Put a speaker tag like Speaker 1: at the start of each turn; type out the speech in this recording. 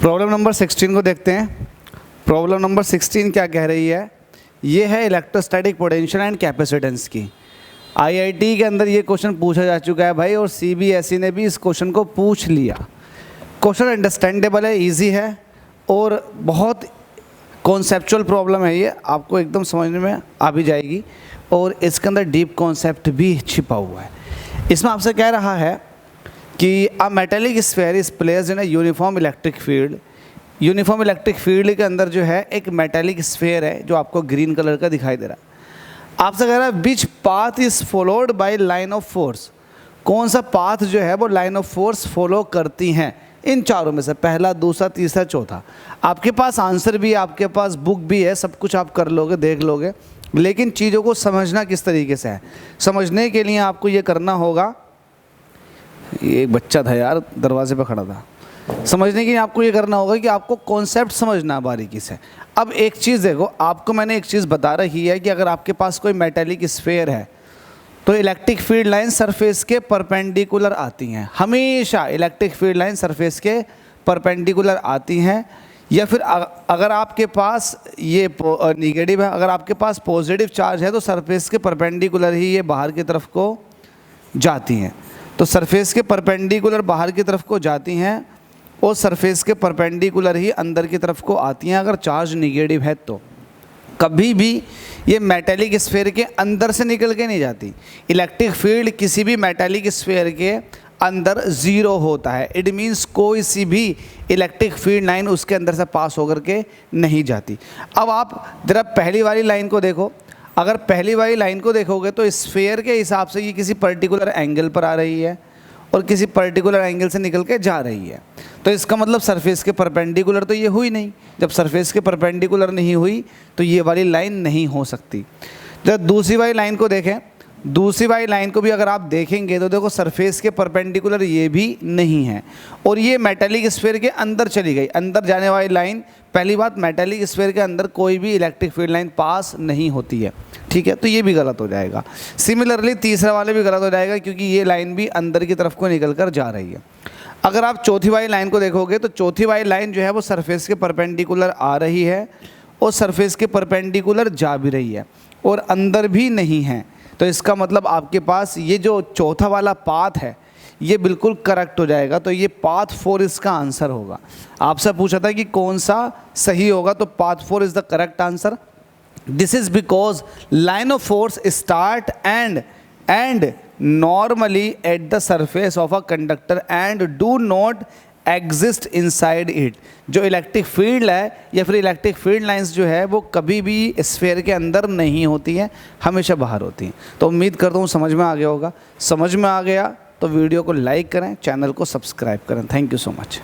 Speaker 1: Problem number 16 को देखते हैं। प्रॉब्लम नंबर 16 क्या कह रही है? ये है इलेक्ट्रोस्टैटिक पोटेंशियल एंड कैपेसिटेंस की। आईआईटी के अंदर ये क्वेश्चन पूछा जा चुका है भाई, और सीबीएसई ने भी इस क्वेश्चन को पूछ लिया। क्वेश्चन अंडरस्टैंडेबल है, इजी है और बहुत कॉन्सेप्चुअल प्रॉब्लम है। ये आपको एकदम समझने में आ भी जाएगी और इसके अंदर डीप कॉन्सेप्ट भी छिपा हुआ है। इसमें आपसे कह रहा है कि a metallic sphere is placed in a uniform electric field. Uniform electric field के अंदर जो है एक मेटेलिक स्फीयर है जो आपको ग्रीन कलर का दिखाई दे रहा है। आपसे कह रहा है विच path is followed by line of force. कौन सा पाथ जो है वो लाइन ऑफ फोर्स फॉलो करती हैं इन चारों में से, पहला, दूसरा, तीसरा, चौथा। आपके पास आंसर भी है, आपके पास बुक भी है, सब कुछ आप कर लोगे, देख लोगे, लेकिन चीज़ों को समझना किस तरीके से है, समझने के लिए आपको ये करना होगा। ये एक बच्चा था यार, दरवाजे पर खड़ा था। समझने के लिए आपको ये करना होगा कि आपको कॉन्सेप्ट समझना बारीकी से। अब एक चीज़ देखो, आपको मैंने एक चीज़ बता रही है कि अगर आपके पास कोई मेटेलिक स्फीयर है तो इलेक्ट्रिक फील्ड लाइन सरफेस के परपेंडिकुलर आती हैं। हमेशा इलेक्ट्रिक फील्ड लाइन सरफेस के परपेंडिकुलर आती हैं। या फिर अगर आपके पास ये निगेटिव है, अगर आपके पास पॉजिटिव चार्ज है तो सरफेस के परपेंडिकुलर ही ये बाहर की तरफ को जाती हैं। तो सरफेस के परपेंडिकुलर बाहर की तरफ को जाती हैं और सरफेस के परपेंडिकुलर ही अंदर की तरफ को आती हैं अगर चार्ज निगेटिव है तो। कभी भी ये मेटेलिक स्फीयर के अंदर से निकल के नहीं जाती। इलेक्ट्रिक फील्ड किसी भी मेटेलिक स्फीयर के अंदर ज़ीरो होता है। इट मीन्स कोई सी भी इलेक्ट्रिक फील्ड लाइन उसके अंदर से पास होकर के नहीं जाती। अब आप जरा पहली वाली लाइन को देखो। अगर पहली वाली लाइन को देखोगे तो स्फीयर के हिसाब से ये किसी पर्टिकुलर एंगल पर आ रही है और किसी पर्टिकुलर एंगल से निकल के जा रही है। तो इसका मतलब सरफेस के परपेंडिकुलर तो ये हुई नहीं। जब सरफेस के परपेंडिकुलर नहीं हुई तो ये वाली लाइन नहीं हो सकती। जब दूसरी वाली लाइन को देखें, दूसरी वाली लाइन को भी अगर आप देखेंगे तो देखो सरफेस के परपेंडिकुलर ये भी नहीं है और ये मेटेलिक स्फीयर के अंदर चली गई। अंदर जाने वाली लाइन, पहली बात, मेटेलिक स्फीयर के अंदर कोई भी इलेक्ट्रिक फील्ड लाइन पास नहीं होती है, ठीक है, तो ये भी गलत हो जाएगा। सिमिलरली तीसरा वाले भी गलत हो जाएगा क्योंकि ये लाइन भी अंदर की तरफ को निकल कर जा रही है। अगर आप चौथी वाली लाइन को देखोगे तो चौथी वाली लाइन जो है वो सरफेस के परपेंडिकुलर आ रही है और सरफेस के परपेंडिकुलर जा भी रही है और अंदर भी नहीं है। तो इसका मतलब आपके पास ये जो चौथा वाला पाथ है ये बिल्कुल करेक्ट हो जाएगा। तो ये पाथ 4 इसका आंसर होगा। आपसे पूछा था कि कौन सा सही होगा, तो path 4 is the correct answer. This is because line of force start and normally at the surface of a conductor and do not exist inside it। जो इलेक्ट्रिक फील्ड है या फिर इलेक्ट्रिक फील्ड लाइंस जो है वो कभी भी sphere के अंदर नहीं होती हैं, हमेशा बाहर होती हैं। तो उम्मीद करता हूँ समझ में आ गया होगा। समझ में आ गया तो वीडियो को लाइक करें, चैनल को सब्सक्राइब करें। Thank you so much.